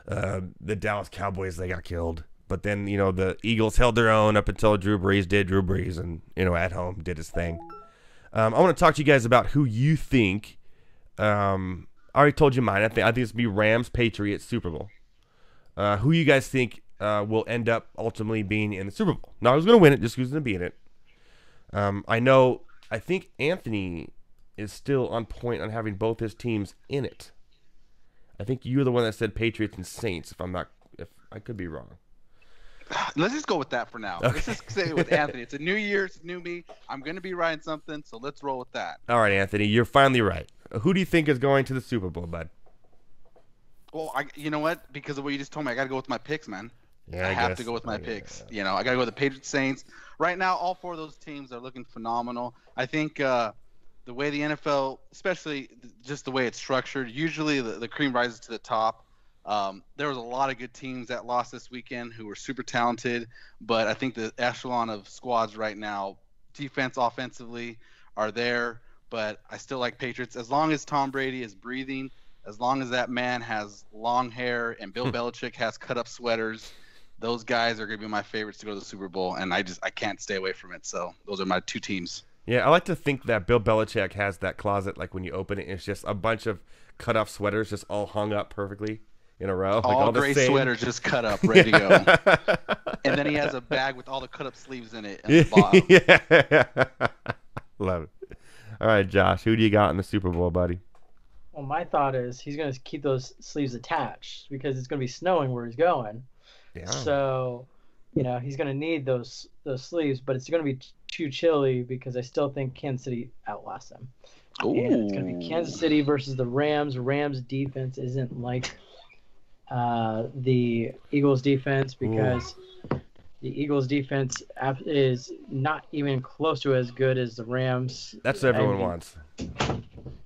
the Dallas Cowboys, they got killed. But then, the Eagles held their own up until Drew Brees and, at home did his thing. I want to talk to you guys about who you think, I already told you mine. I think it's going to be Rams, Patriots, Super Bowl. Who you guys think will end up ultimately being in the Super Bowl? Not who's going to win it, just who's going to be in it. I think Anthony is still on point on having both his teams in it. I think you're the one that said Patriots and Saints, if I could be wrong. Let's just go with that for now. Okay. Let's just say it with Anthony. It's a new year. It's a new me. I'm going to be writing something, so let's roll with that. All right, Anthony, you're finally right. Who do you think is going to the Super Bowl, bud? Well, you know what? Because of what you just told me, I got to go with my picks, man. Yeah, I have to go with my picks. Yeah. I got to go with the Patriots, Saints. Right now, all 4 of those teams are looking phenomenal. I think the way the NFL, especially just the way it's structured, usually the cream rises to the top. There was a lot of good teams that lost this weekend who were super talented, but I think the echelon of squads right now, defense, offensively, are there. But I still like Patriots. As long as Tom Brady is breathing, as long as that man has long hair and Bill Belichick has cut-up sweaters, those guys are going to be my favorites to go to the Super Bowl, and I can't stay away from it. So those are my 2 teams. Yeah, I like to think that Bill Belichick has that closet, like when you open it, it's just a bunch of cut-off sweaters just all hung up perfectly in a row. All gray sweaters just cut up, ready to go. And then he has a bag with all the cut-up sleeves in it. And Love it. All right, Josh, who do you got in the Super Bowl, buddy? Well, my thought is he's going to keep those sleeves attached because it's going to be snowing where he's going. Yeah. So, he's going to need those sleeves, but it's going to be too chilly because I still think Kansas City outlasts them. Ooh. And it's going to be Kansas City versus the Rams. Rams defense isn't like the Eagles defense because the Eagles defense is not even close to as good as the Rams. That's what everyone wants.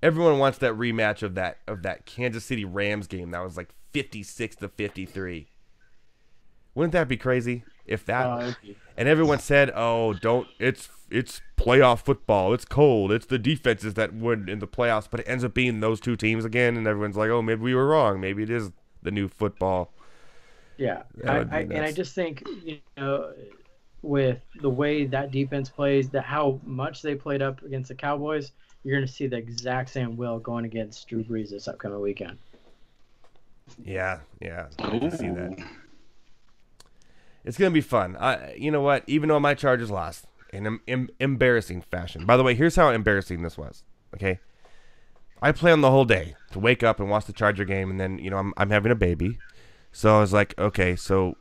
Everyone wants that rematch of that Kansas City Rams game that was like 56-53. Wouldn't that be crazy if that? And everyone said, "Oh, don't! It's playoff football. It's cold. It's the defenses that win in the playoffs." But it ends up being those 2 teams again, and everyone's like, "Oh, maybe we were wrong. Maybe it is the new football." Yeah, I just think with the way that defense plays, how much they played up against the Cowboys, you're going to see the exact same will going against Drew Brees this upcoming weekend. Yeah, I can see that. It's going to be fun. You know what? Even though my Chargers lost in embarrassing fashion. By the way, here's how embarrassing this was. Okay, I planned the whole day to wake up and watch the Charger game, and then I'm having a baby, so I was like, okay, so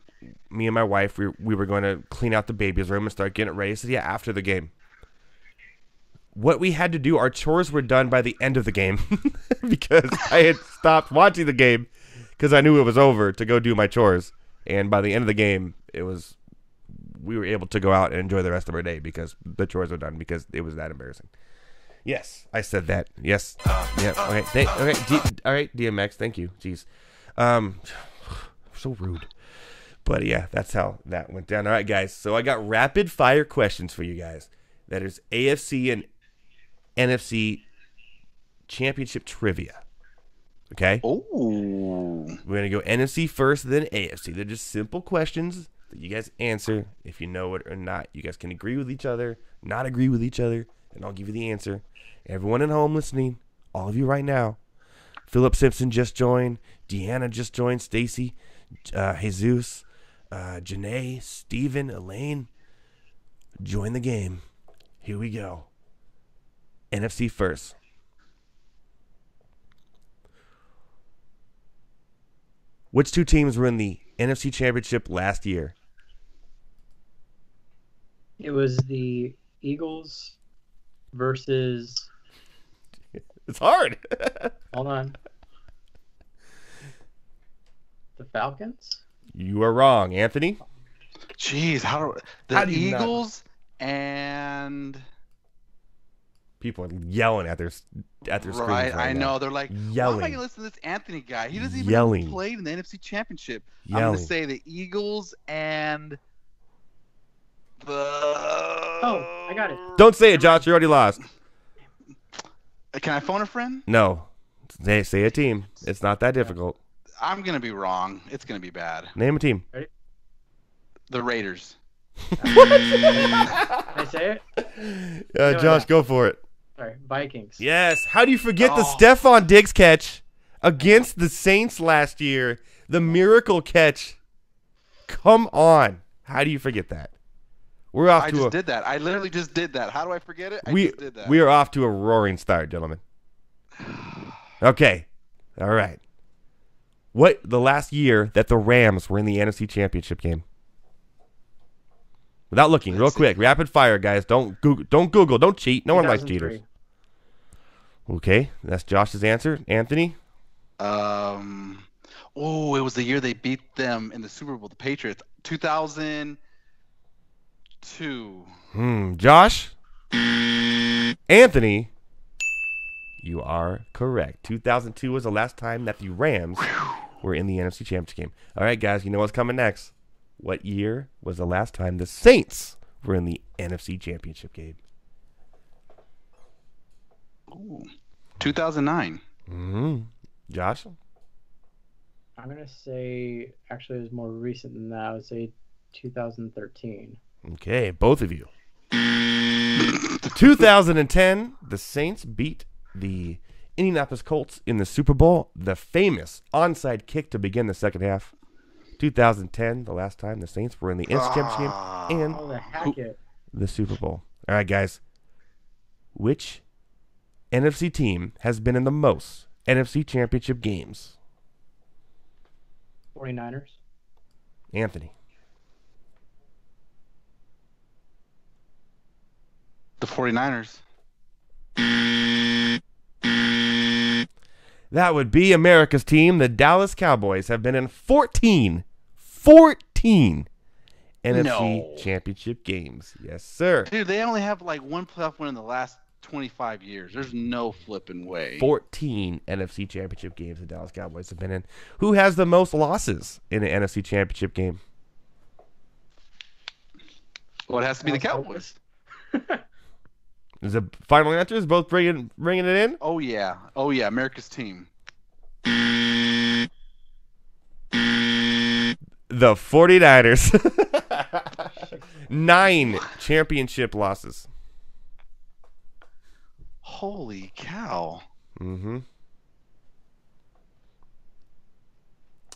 me and my wife we were going to clean out the baby's room and start getting it ready. So yeah, after the game. What we had to do, our chores were done by the end of the game because I had stopped watching the game because I knew it was over to go do my chores. And by the end of the game, we were able to go out and enjoy the rest of our day because the chores were done because it was that embarrassing. Yes, I said that. Yes. Yeah. Okay. All right, DMX. Thank you. Jeez. So rude. But yeah, that's how that went down. All right, guys. So I got rapid fire questions for you guys. That is AFC and NFC championship trivia. Okay? Oh. We're going to go NFC first, then AFC. They're just simple questions that you guys answer if you know it or not. You guys can agree with each other, not agree with each other, and I'll give you the answer. Everyone at home listening, all of you right now, Philip Simpson just joined, Deanna just joined, Stacy, Jesus, Janae, Steven, Elaine, join the game. Here we go. NFC first. Which two teams were in the NFC Championship last year? It was the Eagles versus. It's hard. Hold on. The Falcons? You are wrong, Anthony. Jeez, how do you not- Eagles and People are yelling at their screens right I now. know they're like, Yelling. why am I gonna listen to this Anthony guy? He doesn't even Yelling. play in the NFC Championship. I'm Yelling. gonna say the Eagles and the. Oh, I got it. Don't say it, Josh. You already lost. Can I phone a friend? No. Say a team. It's not that difficult. I'm gonna be wrong. It's gonna be bad. Name a team. The Raiders. Can I say it? Josh, go for it. Sorry, Vikings. Yes. How do you forget the Oh. Stephon Diggs catch against the Saints last year? The miracle catch. Come on. How do you forget that? We're off I to just a did that. I literally just did that. How do I forget it? I we just did that. we are off to a roaring start, gentlemen. Okay. All right. What the last year that the Rams were in the NFC Championship game? Without looking, real quick, rapid fire, guys. Don't Google, don't cheat. No one likes 2003. cheaters. Okay, that's Josh's answer. Anthony? Oh, it was the year they beat them in the Super Bowl, the Patriots. 2002. Josh? Anthony? You are correct. 2002 was the last time that the Rams were in the NFC Championship game. All right, guys, you know what's coming next. What year was the last time the Saints were in the NFC Championship game? Ooh. 2009. Josh? I'm going to say, actually, it was more recent than that. I would say 2013. Okay, both of you. 2010, the Saints beat the Indianapolis Colts in the Super Bowl. The famous onside kick to begin the second half. 2010, the last time the Saints were in the NFC Championship game and Oh, the Hackett. the Super Bowl. All right, guys. Which NFC team has been in the most NFC Championship games? 49ers. Anthony. The 49ers. That would be America's team. The Dallas Cowboys have been in 14 NFC No. Championship games. Yes, sir. Dude, they only have like one playoff win in the last 25 years. There's no flipping way. 14 NFC Championship games the Dallas Cowboys have been in. Who has the most losses in an NFC Championship game? Well, it has to be the Cowboys. Is the final answer? Is both bringing it in? Oh, yeah. Oh, yeah. America's team. The 49ers. 9 championship losses. Holy cow. Mm-hmm.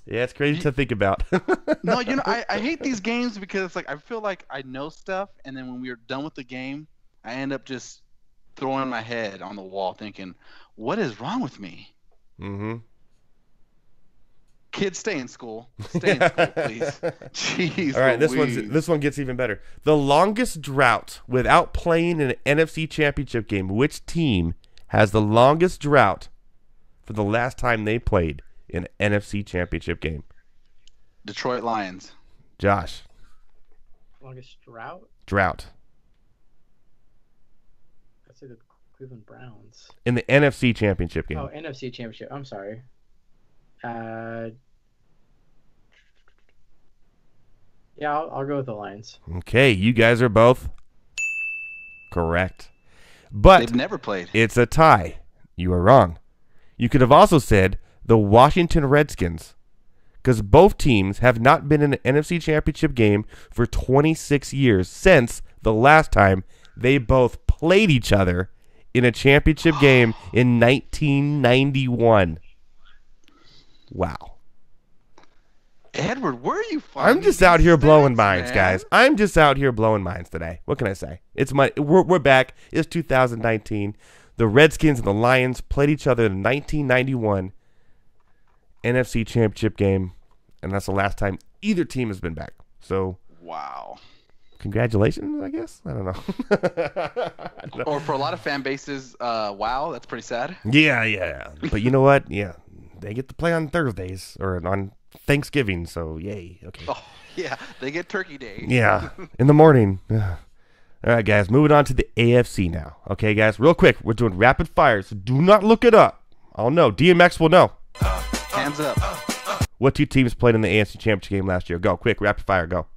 Yeah, it's crazy to think about. No, you know, I hate these games because it's like I feel like I know stuff, and then when we are done with the game, I end up just throwing my head on the wall thinking, what is wrong with me? Mm-hmm. Kids, stay in school. Stay in school, please. Jeez. All right, Louise. this one gets even better. The longest drought without playing in an NFC Championship game. Which team has the longest drought for the last time they played in an NFC Championship game? Detroit Lions. Josh. Longest drought? Drought. I'd say the Cleveland Browns. In the NFC Championship game. Oh, NFC Championship. I'm sorry. Yeah, I'll go with the Lions. Okay, you guys are both correct. But They've never played. it's a tie. You are wrong. You could have also said the Washington Redskins, because both teams have not been in an NFC Championship game for 26 years since the last time they both played each other in a championship game in 1991. Wow. Edward, where are you finding I'm just out here these blowing stats, minds, man? guys. I'm just out here blowing minds today. What can I say? We're back. It's 2019. The Redskins and the Lions played each other in the 1991 NFC Championship game, and that's the last time either team has been back. So, Wow. congratulations, I guess. I don't know. I don't know. Or for a lot of fan bases, wow, that's pretty sad. Yeah. But you know what? Yeah, they get to play on Thursdays or on Thanksgiving. So, yay. Okay. Oh, yeah, they get Turkey Day. Yeah, in the morning. All right, guys, moving on to the AFC now. Okay, guys, real quick, we're doing rapid fire, so do not look it up. I'll know. DMX will know. Hands up. What two teams played in the AFC Championship game last year? Go, quick, rapid fire, go.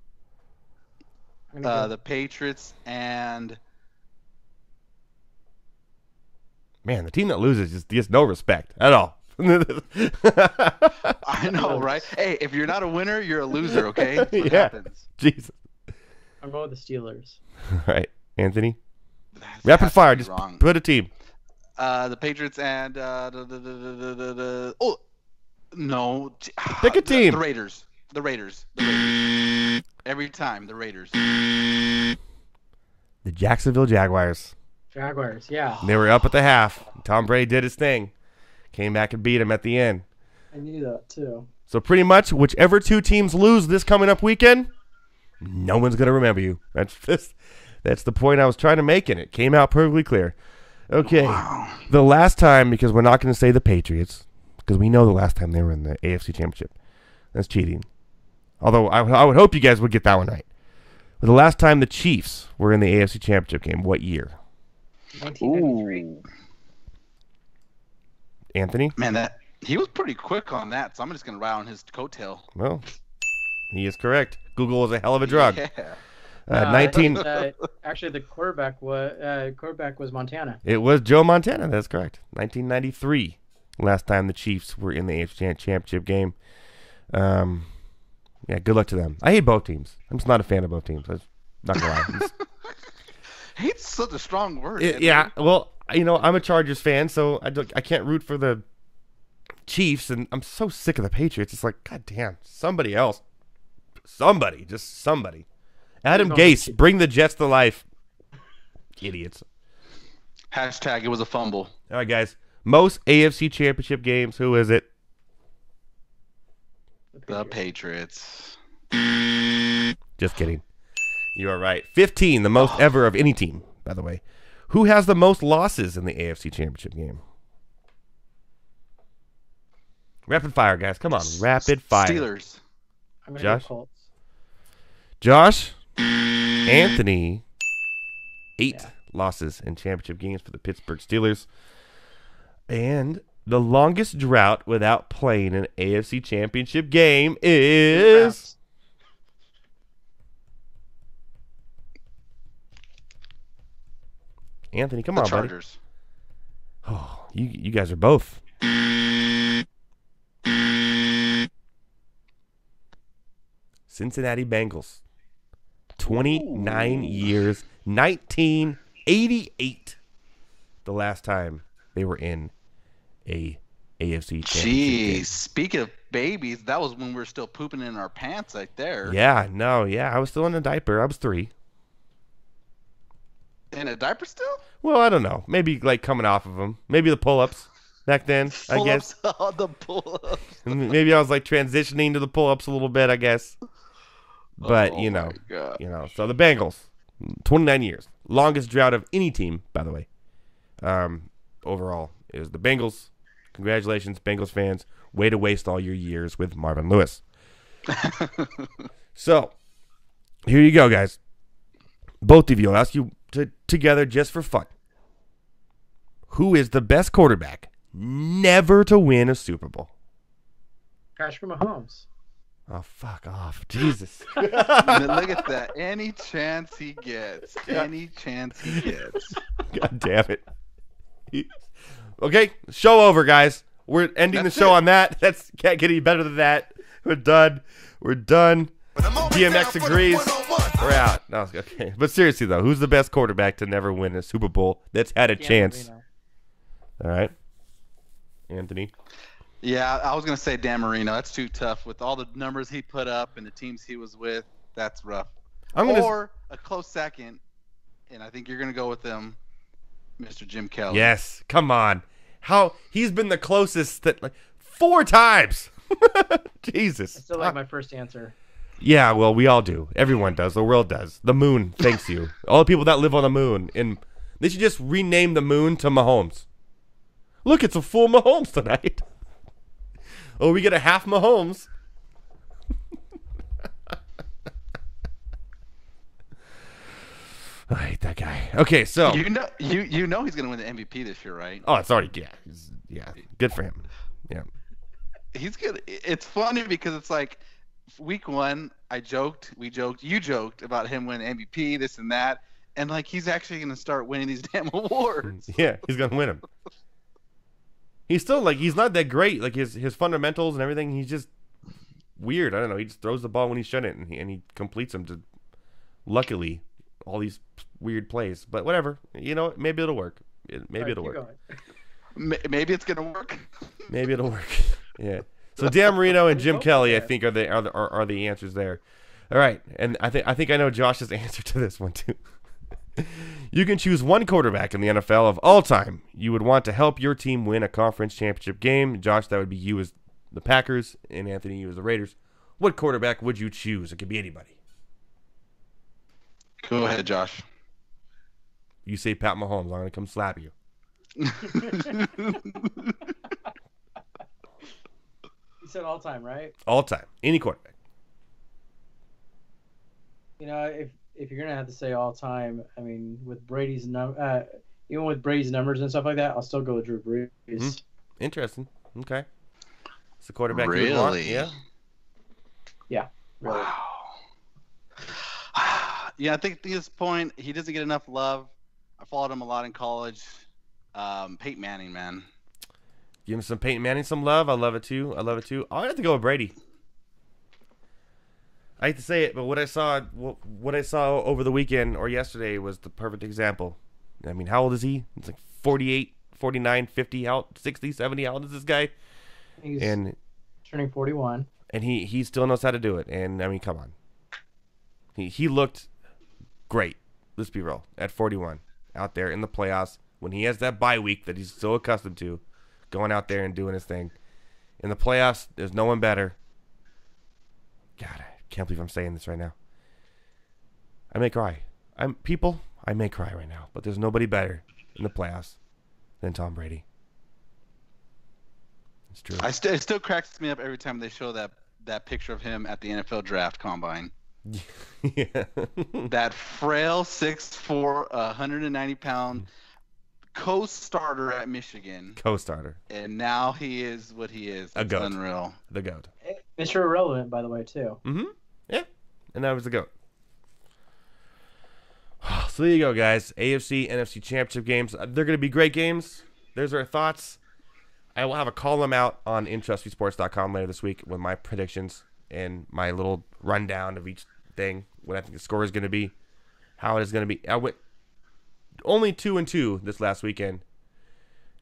I'm gonna go- The Patriots and Man, the team that loses just gets no respect at all. I know, right? Hey, if you're not a winner, you're a loser, okay? That's what Yeah. happens. Jesus. I'm going with the Steelers. All right, Anthony. That Rapid has to fire, be just wrong. put a team. The Patriots and oh no, Pick a team. The Raiders. The Raiders. The Raiders. Every time the Raiders. The Jacksonville Jaguars. Jaguars, yeah. They were up at the half. Tom Brady did his thing. Came back and beat him at the end. I knew that too. So pretty much, whichever two teams lose this coming up weekend, no one's gonna remember you. That's the point I was trying to make, and it came out perfectly clear. Okay, Wow. the last time, because we're not going to say the Patriots, because we know the last time they were in the AFC Championship. That's cheating. Although I would hope you guys would get that one right. But the last time the Chiefs were in the AFC Championship game, what year? 1993. Ooh. Anthony? Man, he was pretty quick on that, so I'm just gonna ride on his coattail. Well, he is correct. Google is a hell of a drug. Yeah. 19. Actually, the quarterback was Montana. It was Joe Montana. That's correct. 1993. Last time the Chiefs were in the AFC Championship game. Yeah, good luck to them. I hate both teams. I'm just not a fan of both teams. I'm not gonna lie. Hate's such a strong word. Yeah. Well, I'm a Chargers fan, so I can't root for the Chiefs, and I'm so sick of the Patriots. It's like, God damn, somebody else. Just somebody. Adam Gase, bring the Jets to life. Idiots. Hashtag it was a fumble. All right, guys. Most AFC Championship games. Who is it? The Patriots. Just kidding. You are right. 15, the most ever of any team, by the way. Who has the most losses in the AFC Championship game? Rapid fire, guys. Come on. Rapid fire. Steelers. I'm gonna Josh? go Colts. Josh, Anthony, 8 losses in championship games for the Pittsburgh Steelers. And the longest drought without playing an AFC Championship game is... Anthony, come The on, buddy. Chargers. Oh, you guys are both. Cincinnati Bengals. 29 years. 1988. The last time they were in a AFC Championship game. Jeez. Speaking of babies, that was when we were still pooping in our pants right there. Yeah, I was still in a diaper. I was 3. In a diaper still? Well, I don't know. Maybe like coming off of them. Maybe the pull-ups back then, I guess. Pull-ups. Oh, the pull-ups. Maybe I was like transitioning to the pull-ups a little bit, I guess. But, Oh, my God. So the Bengals, 29 years. Longest drought of any team, by the way. Overall, is the Bengals. Congratulations, Bengals fans. Way to waste all your years with Marvin Lewis. So, here you go, guys. Both of you, I'll ask you together just for fun. Who is the best quarterback never to win a Super Bowl? Patrick Mahomes. Oh, fuck off. Jesus. Look at that. Any chance he gets. Any chance he gets. God damn it. Okay, show over, guys. We're ending the show on that. That's can't get any better than that. We're done. DMX agrees. We're out. No, okay. But seriously, though, who's the best quarterback to never win a Super Bowl that's had a chance? All right. Anthony? Yeah, I was going to say Dan Marino. That's too tough. With all the numbers he put up and the teams he was with, that's rough. Or a close second, and I think you're going to go with them, Mr. Jim Kelly. Yes. Come on. How he's been the closest that 4 times. Jesus. I still like my first answer. Yeah, well, we all do. Everyone does. The world does. The moon thanks you. All the people that live on the moon. And they should just rename the moon to Mahomes. Look, it's a full Mahomes tonight. Oh, we get a half Mahomes. I hate that guy. Okay, so you know he's going to win the MVP this year, right? Oh, it's already good for him. Yeah. He's good. It's funny because it's like week 1, we joked, you joked about him winning MVP, this and that, and like he's actually going to start winning these damn awards. Yeah, he's going to win them. He's still he's not that great. Like his fundamentals and everything, he's just weird. I don't know. He just throws the ball when he shouldn't, and he completes them to, luckily, all these weird plays. But whatever. You know, maybe it'll work. Maybe it'll work. Maybe it's gonna work. Maybe it'll work. Yeah. So Dan Marino and Jim Kelly, I think, are the answers there. All right, and I think I know Josh's answer to this one too. You can choose one quarterback in the NFL of all time you would want to help your team win a conference championship game. Josh, that would be you as the Packers, and Anthony, you as the Raiders. What quarterback would you choose? It could be anybody. Go ahead, Josh. You say Pat Mahomes, I'm going to come slap you. You said all time, right? All time. Any quarterback. You know, if you're gonna have to say all time, I mean, with Brady's even with Brady's numbers and stuff like that, I'll still go with Drew Brees. Interesting. Okay. It's the quarterback really? you would want. Yeah. Yeah. Really. Wow. Yeah, I think at this point he doesn't get enough love. I followed him a lot in college. Peyton Manning, man. Give him some Peyton Manning some love. I love it too. I'll have to go with Brady. I hate to say it, but what I saw over the weekend or yesterday was the perfect example. I mean, how old is he? It's like 48, 49, 50, out 60, 70. How old is this guy? He's turning 41. And he still knows how to do it. And I mean, come on. He looked great. Let's be real. At 41, out there in the playoffs, when he has that bye week that he's so accustomed to, going out there and doing his thing. In the playoffs, there's no one better. God, I can't believe I'm saying this right now. I may cry. I may cry right now, but there's nobody better in the playoffs than Tom Brady. It's true. It still cracks me up every time they show that picture of him at the NFL draft combine. Yeah. That frail 6'4", 190-pound co-starter at Michigan. Co-starter. And now he is what he is. It's goat. Unreal. The GOAT. Mr. Irrelevant, by the way, too. Mm-hmm. Yeah. And that was the GOAT. So there you go, guys. AFC, NFC championship games. They're going to be great games. There's our thoughts. I will have a column out on IntrustMeSports.com later this week with my predictions and my little rundown of each thing, what I think the score is going to be, how it is going to be. I went only 2-2 this last weekend.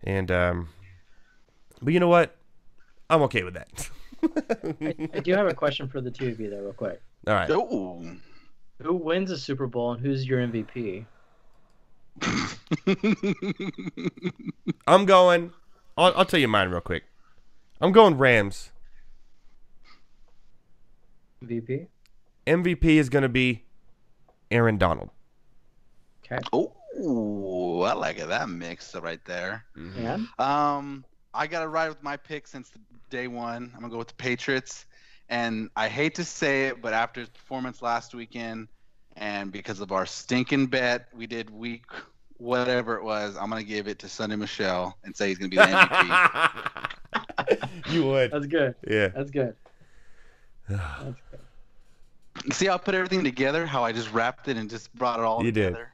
And, but you know what? I'm okay with that. I do have a question for the two of you, though, real quick. All right. Ooh. Who wins a Super Bowl and who's your MVP? I'll tell you mine real quick. I'm going Rams. MVP? MVP is going to be Aaron Donald. Okay. Oh, I like it. That mix right there. And? I got to ride with my pick since day one. I'm going to go with the Patriots. And I hate to say it, but after his performance last weekend and because of our stinking bet we did week whatever it was, I'm going to give it to Sonny Michel and say he's going to be the MVP. You would. That's good. Yeah. That's good. That's good. See how I put everything together? How I just wrapped it and just brought it all You did. together?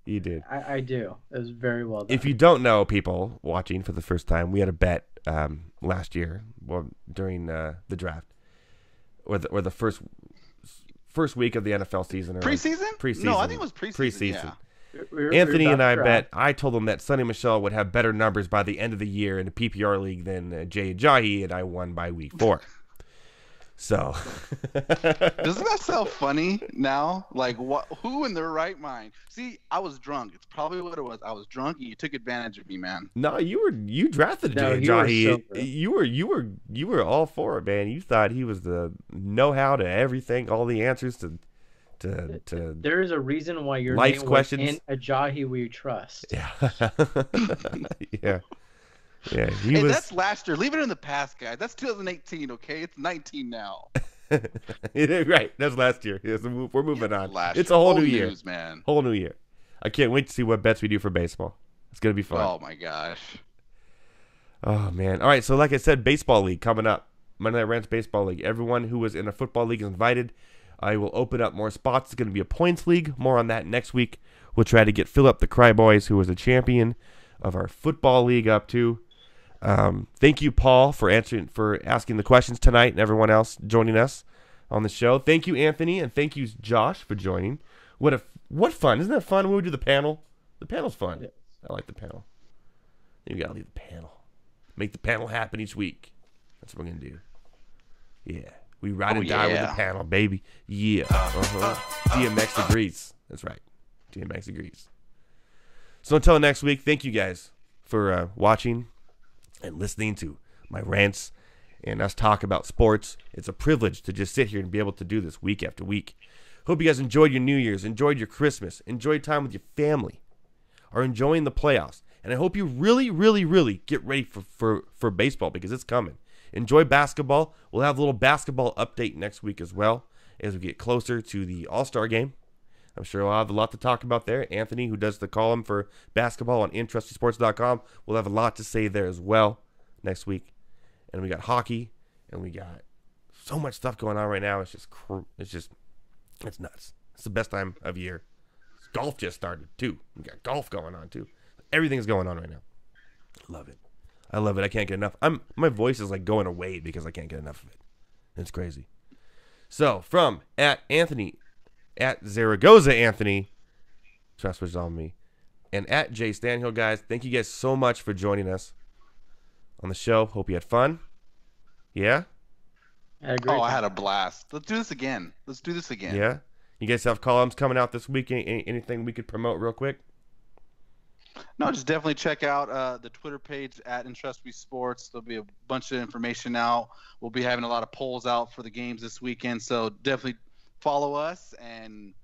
You did. I do. It was very well done. If you don't know, people watching for the first time, we had a bet last year, well, during the draft, or the first week of the NFL season. Or Preseason? Preseason. No, I think it was preseason. Yeah. Anthony and I bet. I told him that Sonny Michel would have better numbers by the end of the year in the PPR league than Jay Ajayi, and I won by week 4. So, Doesn't that sound funny now? Like, what? Who in their right mind? See, I was drunk. It's probably what it was. I was drunk, and you took advantage of me, man. no, you drafted No, Jay you were Ajayi. sober. You were all for it, man. You thought he was the know-how to everything, all the answers to There is a reason why your life's name questions. was in Ajayi We Trust. Yeah. Yeah. Yeah, Hey, that's last year. Leave it in the past, guys. That's 2018, okay? It's 19 now. Right. That's last year. Yes, we're moving on. It's a year. whole Old new year. news, man. Whole new year. I can't wait to see what bets we do for baseball. It's going to be fun. Oh, my gosh. Oh, man. All right, so like I said, baseball league coming up. Monday Night Rants Baseball League. Everyone who was in a football league is invited. I will open up more spots. It's going to be a points league. More on that next week. We'll try to get Philip the Cry Boys, who was the champion of our football league, up to. Thank you, Paul, for asking the questions tonight, and everyone else joining us on the show. Thank you, Anthony, and thank you, Josh, for joining. What fun! Isn't that fun when we do the panel? The panel's fun. Yes. I like the panel. You gotta leave the panel. Make the panel happen each week. That's what we're gonna do. Yeah, we ride and die with the panel, baby. Yeah. DMX agrees. That's right. DMX agrees. So until next week, thank you guys for watching and listening to my rants and us talk about sports. It's a privilege to just sit here and be able to do this week after week. Hope you guys enjoyed your New Year's, enjoyed your Christmas, enjoyed time with your family, are enjoying the playoffs. And I hope you really, really, really get ready for baseball, because it's coming. Enjoy basketball. We'll have a little basketball update next week as well as we get closer to the All-Star game. I'm sure we'll have a lot to talk about there. Anthony, who does the column for basketball on InTrustySports.com, will have a lot to say there as well next week. And we got hockey, and we got so much stuff going on right now. It's nuts. It's the best time of year. Golf just started too. We got golf going on too. Everything's going on right now. Love it. I love it. I can't get enough. My voice is like going away because I can't get enough of it. It's crazy. So from @Anthony, @Zaragoza Anthony, trust was on me, and @Jay Stanhill, guys. Thank you guys so much for joining us on the show. Hope you had fun. Yeah? I had a blast. Let's do this again. Yeah? You guys have columns coming out this week? Anything we could promote real quick? No, just definitely check out the Twitter page @InTrustMeSports. There'll be a bunch of information out. We'll be having a lot of polls out for the games this weekend, so definitely follow us and,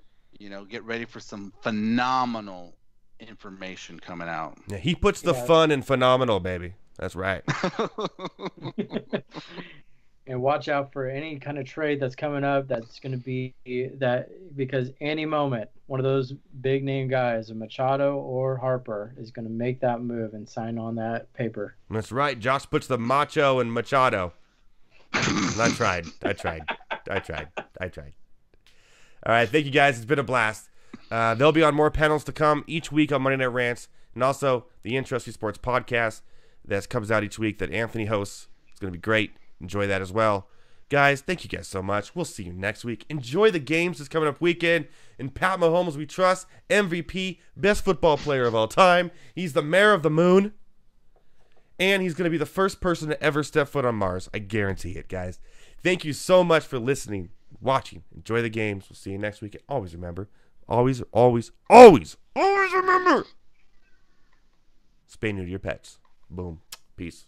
get ready for some phenomenal information coming out. Yeah, he puts the fun in phenomenal, baby. That's right. And watch out for any kind of trade that's coming up. That's going to be that, because any moment, one of those big name guys, Machado or Harper, is going to make that move and sign on that paper. That's right. Josh puts the macho in Machado. I tried. All right. Thank you, guys. It's been a blast. They'll be on more panels to come each week on Monday Night Rants, and also the Interesting Sports podcast that comes out each week that Anthony hosts. It's going to be great. Enjoy that as well. Guys, thank you guys so much. We'll see you next week. Enjoy the games this coming up weekend. And Pat Mahomes, we trust, MVP, best football player of all time. He's the mayor of the moon. And he's going to be the first person to ever step foot on Mars. I guarantee it, guys. Thank you so much for listening, watching. Enjoy the games. We'll see you next week. And always remember, always remember, spay new to your pets. Boom. Peace.